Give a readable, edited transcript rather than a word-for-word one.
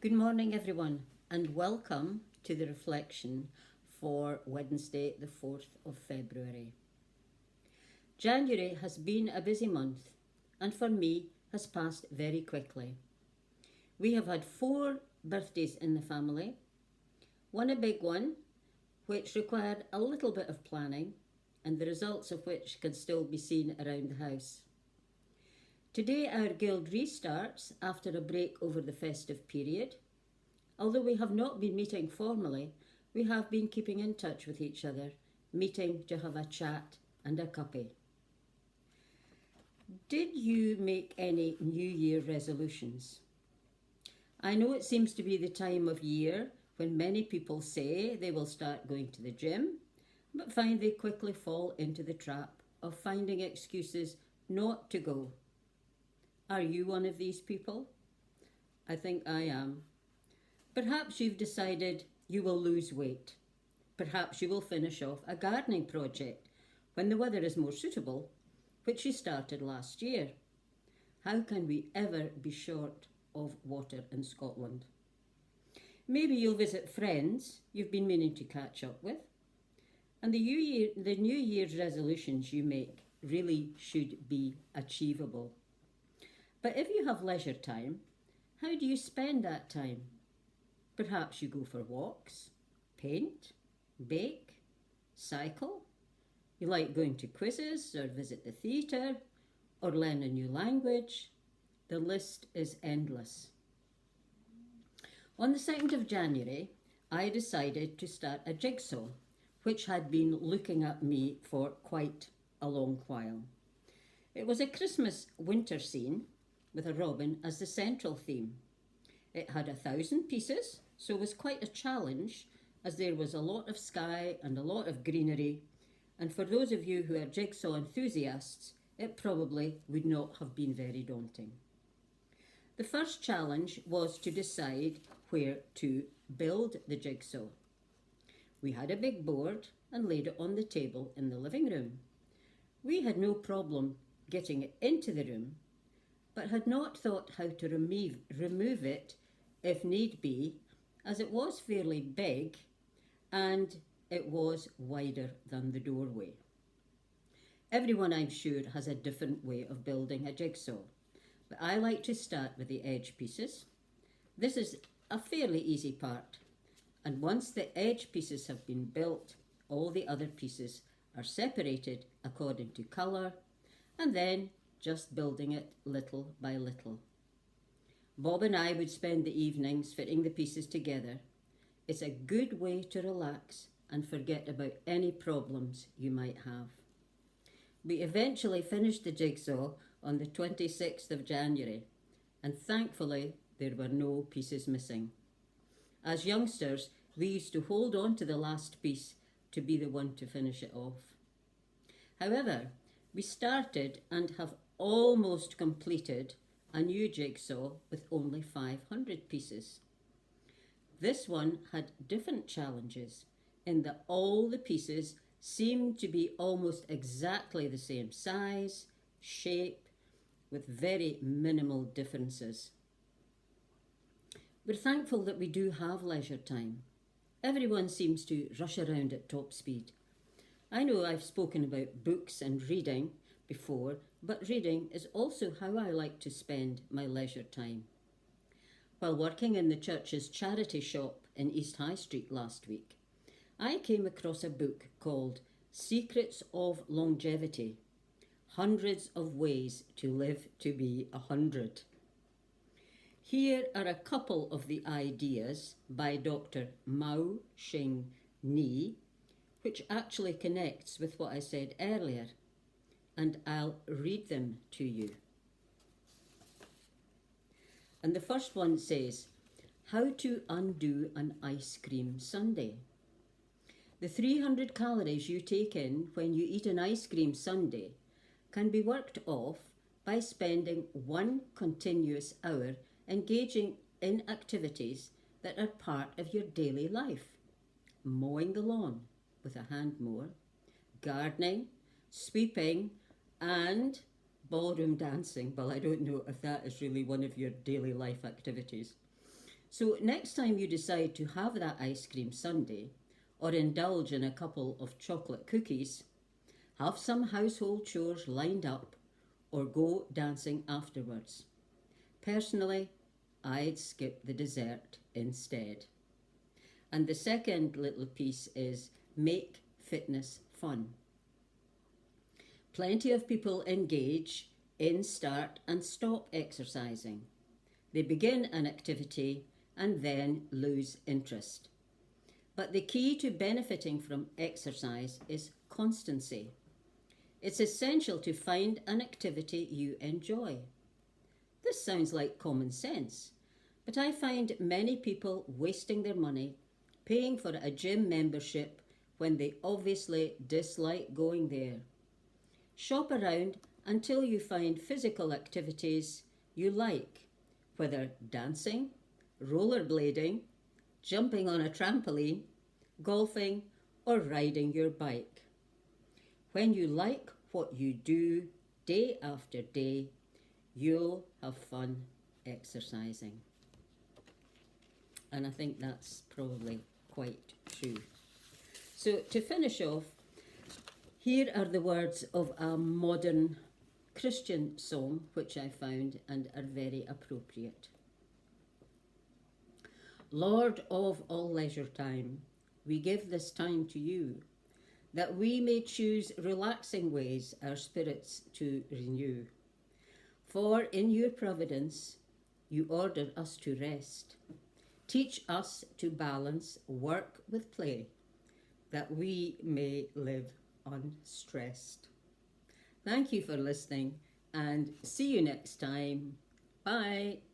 Good morning, everyone, and welcome to the reflection for Wednesday, the 4th of February. January has been a busy month, and for me, has passed very quickly. We have had 4 birthdays in the family, one a big one, which required a little bit of planning, and the results of which can still be seen around the house. Today our guild restarts after a break over the festive period. Although we have not been meeting formally, we have been keeping in touch with each other, meeting to have a chat and a cuppy. Did you make any New Year resolutions? I know it seems to be the time of year when many people say they will start going to the gym, but find they quickly fall into the trap of finding excuses not to go. Are you one of these people? I think I am. Perhaps you've decided you will lose weight. Perhaps you will finish off a gardening project when the weather is more suitable, which you started last year. How can we ever be short of water in Scotland? Maybe you'll visit friends you've been meaning to catch up with. And the New Year's resolutions you make really should be achievable. But if you have leisure time, how do you spend that time? Perhaps you go for walks, paint, bake, cycle. You like going to quizzes or visit the theatre or learn a new language. The list is endless. On the 2nd of January, I decided to start a jigsaw, which had been looking at me for quite a long while. It was a Christmas winter scene with a robin as the central theme. It had 1,000 pieces, so it was quite a challenge as there was a lot of sky and a lot of greenery, and for those of you who are jigsaw enthusiasts, it probably would not have been very daunting. The first challenge was to decide where to build the jigsaw. We had a big board and laid it on the table in the living room. We had no problem getting it into the room, but had not thought how to remove it if need be, as it was fairly big and it was wider than the doorway. Everyone, I'm sure, has a different way of building a jigsaw, but I like to start with the edge pieces. This is a fairly easy part, and once the edge pieces have been built, all the other pieces are separated according to colour, and then just building it little by little. Bob and I would spend the evenings fitting the pieces together. It's a good way to relax and forget about any problems you might have. We eventually finished the jigsaw on the 26th of January, and thankfully there were no pieces missing. As youngsters, we used to hold on to the last piece to be the one to finish it off. However, we started and have almost completed a new jigsaw with only 500 pieces. This one had different challenges in that all the pieces seemed to be almost exactly the same size, shape, with very minimal differences. We're thankful that we do have leisure time. Everyone seems to rush around at top speed. I know I've spoken about books and reading before, but reading is also how I like to spend my leisure time. While working in the church's charity shop in East High Street last week, I came across a book called Secrets of Longevity: Hundreds of Ways to Live to be 100. Here are a couple of the ideas by Dr. Mao Xing Ni, which actually connects with what I said earlier, and I'll read them to you. And the first one says, how to undo an ice cream sundae. The 300 calories you take in when you eat an ice cream sundae can be worked off by spending 1 continuous hour engaging in activities that are part of your daily life. Mowing the lawn with a hand mower, gardening, sweeping, and ballroom dancing. Well, I don't know if that is really one of your daily life activities. So next time you decide to have that ice cream sundae or indulge in a couple of chocolate cookies, have some household chores lined up or go dancing afterwards. Personally, I'd skip the dessert instead. And the second little piece is make fitness fun. Plenty of people engage in start and stop exercising. They begin an activity and then lose interest. But the key to benefiting from exercise is constancy. It's essential to find an activity you enjoy. This sounds like common sense, but I find many people wasting their money paying for a gym membership when they obviously dislike going there. Shop around until you find physical activities you like, whether dancing, rollerblading, jumping on a trampoline, golfing, or riding your bike. When you like what you do day after day, you'll have fun exercising. And I think that's probably quite true. So to finish off, here are the words of a modern Christian song which I found and are very appropriate. Lord of all leisure time, we give this time to you, that we may choose relaxing ways our spirits to renew. For in your providence you order us to rest. Teach us to balance work with play, that we may live unstressed. Thank you for listening and see you next time. Bye.